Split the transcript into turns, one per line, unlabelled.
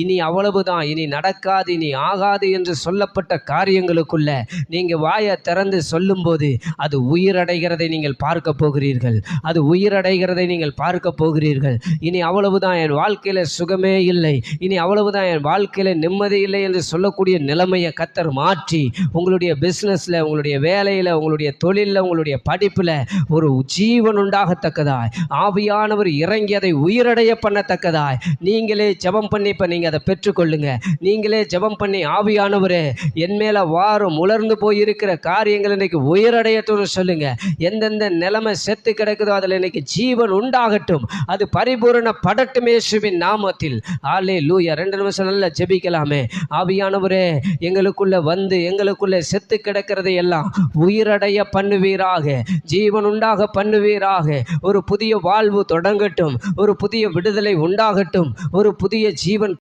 இனி அவ்வளவுதான், இனி நடக்காது, இனி ஆகாது என்று சொல்லப்பட்ட காரியங்களுக்குள்ள நீங்கள் வாயை திறந்து சொல்லும்போது அது உயிரடைகிறதை நீங்கள் பார்க்க போகிறீர்கள். அது உயிரடைகிறதை நீங்கள் பார்க்க போகிறீர்கள். இனி அவ்வளவுதான், என் வாழ்க்கையில் சுகமே இல்லை, இனி அவ்வளவுதான், என் வாழ்க்கையில் நிம்மதி இல்லை என்று சொல்லக்கூடிய நிலைமையை கர்த்தர் மாற்றி உங்களுடைய பிஸ்னஸில், உங்களுடைய வேலையில், உங்களுடைய தொழிலில், உங்களுடைய படிப்பில் ஒரு ஜீவன் உண்டாகத்தக்கதாய் ஆவியானவர் இறங்கி அதை உயிரடைய பண்ணத்தக்கதாய் நீங்களே ஜெபம் பண்ணி இப்போ நீங்கள் அதை பெற்றுக்கொள்ளுங்க. நீங்களே ஜெபம் பண்ணி, ஆவியானவரே என் மேலே வாரும், உலர்ந்து போயிருக்கிற காரியங்கள் இன்னைக்கு உயிரடையட்டும்னு சொல்லுங்க. எந்தெந்த நிலைமை செத்து கிடக்குதோ அதில் இன்னைக்கு ஜீவன் உண்டாகட்டும், அது பரிபூரணப்படட்டும் இயேசுவின் நாமத்தில். அல்லேலூயா. 2 நிமிஷம் நல்லா ஜெபிக்கலாமே. ஆவியானவரே எங்களுக்குள்ள வந்து எங்களுக்குள்ள செத்து கிடக்கிறதை எல்லாம் உயிரடைய பண்ணுவீராக, ஜீவன் உண்டாக பண்ணுவீராக. ஒரு புதிய வாழ்வு தொடங்கட்டும், ஒரு புதிய விடுதலை உண்டாகட்டும், ஒரு புதிய ஜீவன்